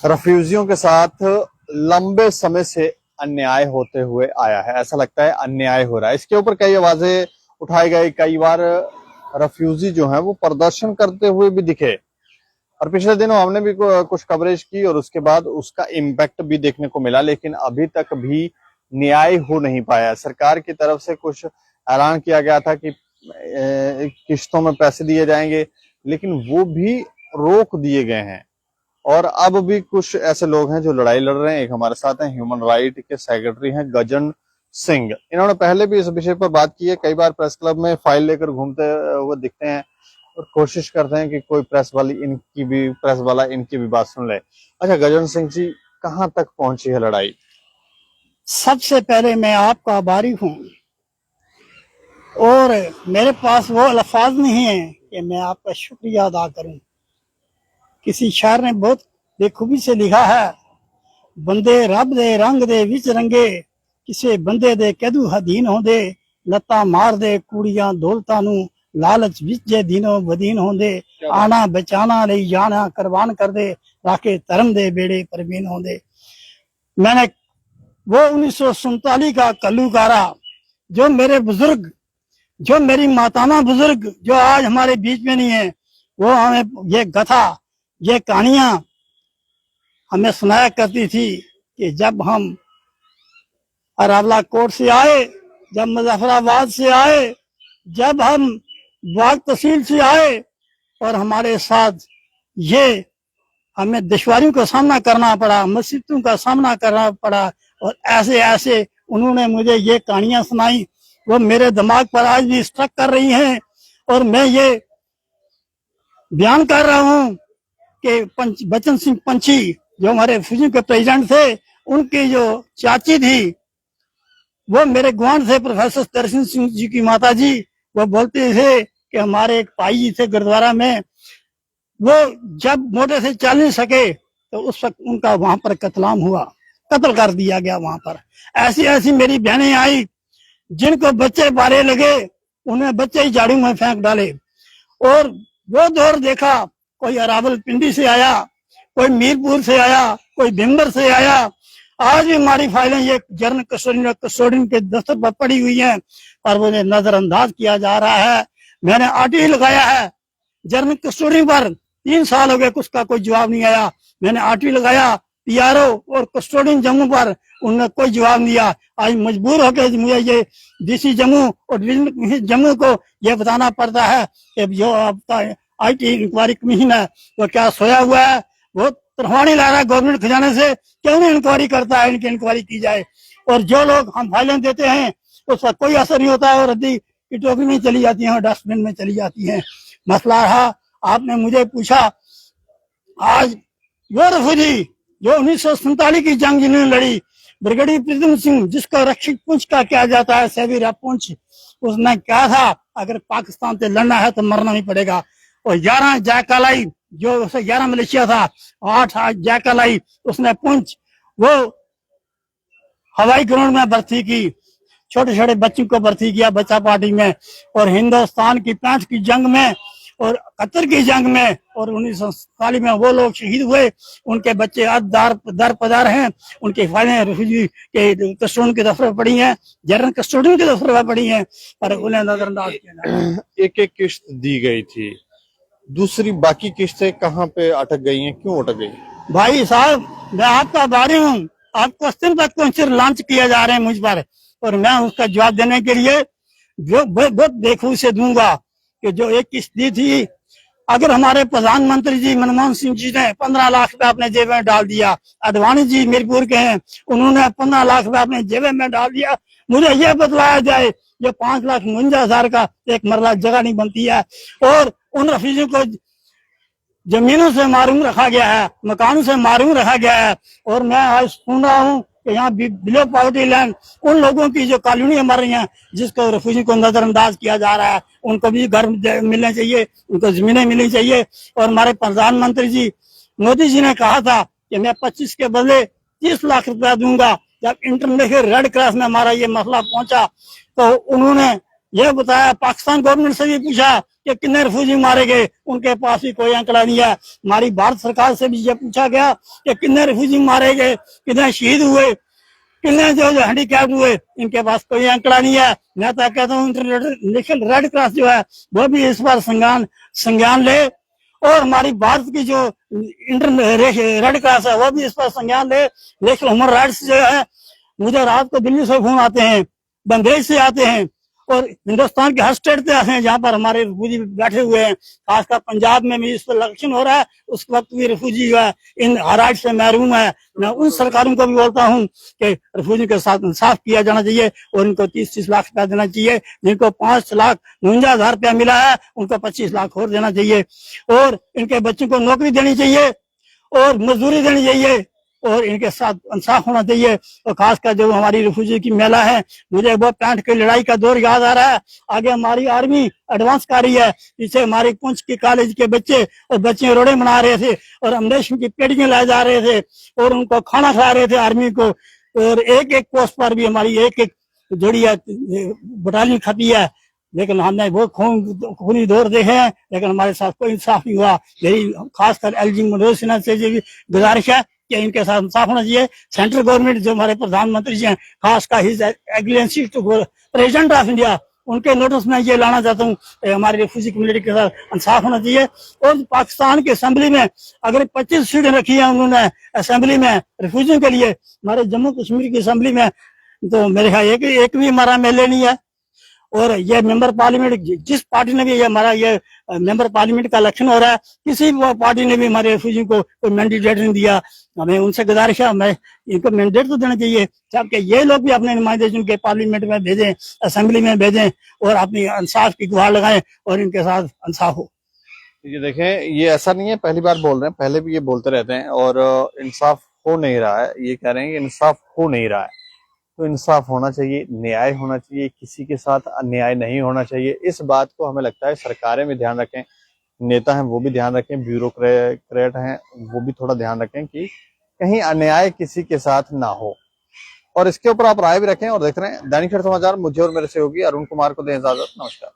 रेफ्यूजियों के साथ लंबे समय से अन्याय होते हुए आया है। ऐसा लगता है अन्याय हो रहा है। इसके ऊपर कई आवाजें उठाई गई। कई बार रेफ्यूजी जो है वो प्रदर्शन करते हुए भी दिखे और पिछले दिनों हमने भी कुछ कवरेज की और उसके बाद उसका इम्पैक्ट भी देखने को मिला, लेकिन अभी तक भी न्याय हो नहीं पाया। सरकार की तरफ से कुछ ऐलान किया गया था कि किश्तों में पैसे दिए जाएंगे, लेकिन वो भी रोक दिए गए हैं। और अब भी कुछ ऐसे लोग हैं जो लड़ाई लड़ रहे हैं। एक हमारे साथ हैं, ह्यूमन राइट के सेक्रेटरी हैं गजन सिंह। इन्होंने पहले भी इस विषय पर बात की है। कई बार प्रेस क्लब में फाइल लेकर घूमते हुए दिखते हैं और कोशिश करते हैं कि कोई प्रेस वाला इनकी भी बात सुन ले। अच्छा गजन सिंह जी, कहाँ तक पहुंची है लड़ाई? सबसे पहले मैं आपका आभारी हूँ और मेरे पास वो अल्फाज नहीं है कि मैं आपका शुक्रिया अदा करूं। किसी शायर ने बहुत बेखूबी से लिखा है, बंदे रब दे रंग दे विच रंगे, किसे बंदे दे कदू हदीन होंदे, लत्ता मार दे कुड़ियां दौलतां नू, लालच विच जे दिनों बदीन होंदे, आना बचाना लई जाना कुर्बान कर दे, राखे धर्म दे बेड़े परवीन होंदे। मैंने वो 1947 का कल्लूकारा, जो मेरे बुजुर्ग, जो मेरी माताना बुजुर्ग जो आज हमारे बीच में नहीं है, वो हमें ये कथा, ये कहानियां हमें सुनाया करती थी कि जब हम अरावला कोट से आए, जब मुजफ्फराबाद से आए, जब हम बाग तहसील से आए और हमारे साथ ये हमें दुश्वारियों का सामना करना पड़ा, मुसीबतों का सामना करना पड़ा और ऐसे ऐसे उन्होंने मुझे ये कहानियां सुनाई, वो मेरे दिमाग पर आज भी स्ट्रक कर रही हैं। और मैं ये बयान कर रहा हूँ कि बचन सिंह पंछी जो हमारे फ्यूजन के प्रेसिडेंट थे, उनकी जो चाची थी वो मेरे गुआंढ थे, प्रोफेसर दर्शन सिंह जी की माता जी। वो बोलते थे कि हमारे एक भाई जी थे गुरुद्वारा में, वो जब मोटे से चल नहीं सके तो उस वक्त उनका वहां पर कत्लाम हुआ, कत्ल कर दिया गया वहां पर। ऐसी ऐसी मेरी बहनें आई जिनको बच्चे बारे लगे, उन्हें बच्चे ही झाड़ू में फेंक डाले। और वो दौर देखा, कोई अरावल पिंडी से आया, कोई मीरपुर से आया, कोई भिम्बर से आया। आज भी हमारी फाइलें ये जर्नल कस्टोडियन के दफ्तर पर पड़ी हुई हैं, पर उन्हें नजरअंदाज किया जा रहा है। मैंने आरटीआई लगाया है जर्नल कस्टोडियन पर, 3 साल हो गए, उसका कोई जवाब नहीं आया। मैंने आरटीआई लगाया पीआरओ और कस्टोडियन जम्मू पर, उन्होंने कोई जवाब नहीं दिया। आज मजबूर होकर मुझे ये डीसी जम्मू और डिवीजन जम्मू को यह बताना पड़ता है कि जो आपका आईटी इंक्वायरी कमीशन है वो क्या सोया हुआ है, वो तरफानी ला रहा है गवर्नमेंट खजाने से, क्यों नहीं इंक्वायरी करता है, इनकी इंक्वायरी की जाए। और जो लोग हम फाइलें देते हैं उसका कोई असर नहीं होता है और रद्दी की टोकरी में चली जाती है और डस्टबिन में चली जाती है। मसला रहा, आपने मुझे पूछा, आज वो रेफ्यूजी जो 1947 की जंग जिन्होंने लड़ी, ब्रिगेडियर प्रीतम सिंह जिसको रक्षक पुंछ का किया जाता है, सेवियर ऑफ पुंछ, उसने कहा था अगर पाकिस्तान से लड़ना है तो मरना ही पड़ेगा। और 11 जैकलाई जो उसे 11 मलेशिया था, 8 जैकलाई उसने पुंछ वो हवाई ग्राउंड में भर्ती की, छोटे छोटे बच्चों को भर्ती किया बच्चा पार्टी में। और हिंदुस्तान की 65 की जंग में और 71 की जंग में और 1947 में वो लोग शहीद हुए, उनके बच्चे आज दर पदार हैं, उनकी फाइलें रेफ्यूजी के कस्टोडियन के दफ्तर पड़ी हैं, जनरल कस्टोडियन के दफ्तर पर पड़ी हैं, पर उन्हें नजरअंदाज किया। एक एक किश्त दी गई थी, दूसरी बाकी किश्तें कहाँ पे अटक गई हैं, क्यों अटक गई? भाई साहब, मैं आपका आभारी हूँ। आप क्वेश्चन पर क्वेश्चन लॉन्च किए जा रहे हैं मुझ पर और मैं उसका जवाब देने के लिए बहुत बेखूबी से दूंगा कि जो एक किस्त दी थी, अगर हमारे प्रधानमंत्री जी मनमोहन सिंह जी ने 15 लाख रुपए अपने जेब में डाल दिया, अडवाणी जी मीरपुर के हैं, उन्होंने 15 लाख रुपए अपने जेब में डाल दिया, मुझे यह बतलाया जाए ये 5,52,000 का एक मरला जगह नहीं बनती है। और उन रेफ्यूजियों को जमीनों से मारूम रखा गया है, मकानों से मारूम रखा गया है। और मैं आज सुन रहा हूँ कि यहाँ बिलो पॉवर्टी लैंड उन लोगों की जो कॉलोनियां मर रही हैं, जिसको रेफ्यूजी को नजरअंदाज किया जा रहा है, उनको भी घर मिलने चाहिए, उनको जमीनें मिलनी चाहिए। और हमारे प्रधानमंत्री जी मोदी जी ने कहा था कि मैं 25 के बदले 30 लाख रुपया दूंगा। जब इंटरनेशनल रेड क्रॉस में हमारा ये मसला पहुंचा तो उन्होंने यह बताया, पाकिस्तान गवर्नमेंट से भी पूछा कि कितने रिफ्यूजी मारे गए, उनके पास भी कोई आंकड़ा नहीं है। हमारी भारत सरकार से भी ये पूछा गया कि कितने रिफ्यूजी मारे गए, कितने शहीद हुए, कितने जो हैंडीकैप हुए, इनके पास कोई आंकड़ा नहीं है। मैं तो कहता हूँ इंटरनेशनल रेड क्रॉस जो है वो भी इस पर संज्ञान ले, और हमारी भारत की जो रेड क्रॉस है वो भी इस पर संज्ञान ले। लेकिन ह्यूमन राइट्स जो है, मुझे रात को दिल्ली से फोन आते हैं, बंगलादेश से आते हैं, और हिंदुस्तान के हर स्टेट से आते हैं जहाँ पर हमारे रिफ्यूजी बैठे हुए हैं। खासकर पंजाब में भी इस पर इलेक्शन हो रहा है, उस वक्त भी रिफ्यूजी जो है इन राइट से महरूम है। मैं उन सरकारों को भी बोलता हूँ कि रिफ्यूजी के साथ इंसाफ किया जाना चाहिए और इनको 30-30 लाख रुपया देना चाहिए। जिनको 5,59,000 रुपया मिला है उनको 25 लाख और देना चाहिए, और इनके बच्चों को नौकरी देनी चाहिए और मजदूरी देनी चाहिए, और इनके साथ इंसाफ होना चाहिए। और खासकर जो हमारी रिफ्यूजी की महिला है, मुझे वो 65 की लड़ाई का दौर याद आ रहा है। आगे हमारी आर्मी एडवांस कर रही है, पीछे हमारी पुंछ की कॉलेज के बच्चे और बच्चे रोड़े बना रहे थे और अमरेशन की पेटियां लाए जा रहे थे और उनको खाना खिला रहे थे आर्मी को। और एक एक पोस्ट पर भी हमारी एक एक जोड़ी बटालियन खपी है, लेकिन हमने वो खूनी दौर देखे हैं, लेकिन हमारे साथ कोई इंसाफ नहीं हुआ। यही खासकर एलजी मनोज सिन्हा से भी गुजारिश है कि इनके साथ इंसाफ होना चाहिए। सेंट्रल गवर्नमेंट जो हमारे प्रधानमंत्री जी हैं, खासकर his excellency to president of India, उनके नोटिस में ये लाना चाहता हूँ कि हमारी रिफ्यूजी कम्युनिटी के साथ इंसाफ होना चाहिए। और पाकिस्तान की असेंबली में अगर 25 सीटें रखी है उन्होंने असेंबली में रिफ्यूजियों के लिए, हमारे जम्मू कश्मीर की असेंबली में तो मेरे ख्याल एक भी हमारा एमएलए नहीं है। और ये मेंबर पार्लियामेंट जिस पार्टी ने भी ये हमारा ये मेंबर पार्लियामेंट का इलेक्शन हो रहा है, किसी भी पार्टी ने भी हमारे रिफ्यूजी को कोई मैंडेट नहीं दिया। हमें उनसे गुजारिश है, हमें इनको मैंडेट तो देना चाहिए, ताकि ये लोग भी अपने नुमाइंदे उनके पार्लियामेंट में भेजें, असेंबली में भेजें और अपनी इंसाफ की गुहार लगाएं और इनके साथ इंसाफ हो। ये देखें, ये ऐसा नहीं है पहली बार बोल रहे हैं, पहले भी ये बोलते रहते हैं और इंसाफ हो नहीं रहा है। ये कह रहे हैं कि इंसाफ हो नहीं रहा है, तो इंसाफ होना चाहिए, न्याय होना चाहिए, किसी के साथ अन्याय नहीं होना चाहिए। इस बात को हमें लगता है सरकारें भी ध्यान रखें, नेता हैं वो भी ध्यान रखें, ब्यूरोक्रेट हैं वो भी थोड़ा ध्यान रखें कि कहीं अन्याय किसी के साथ ना हो। और इसके ऊपर आप राय भी रखें। और देख रहे हैं दैनिक समाचार, मुझे और मेरे सहयोगी अरुण कुमार को दें इजाजत। नमस्कार।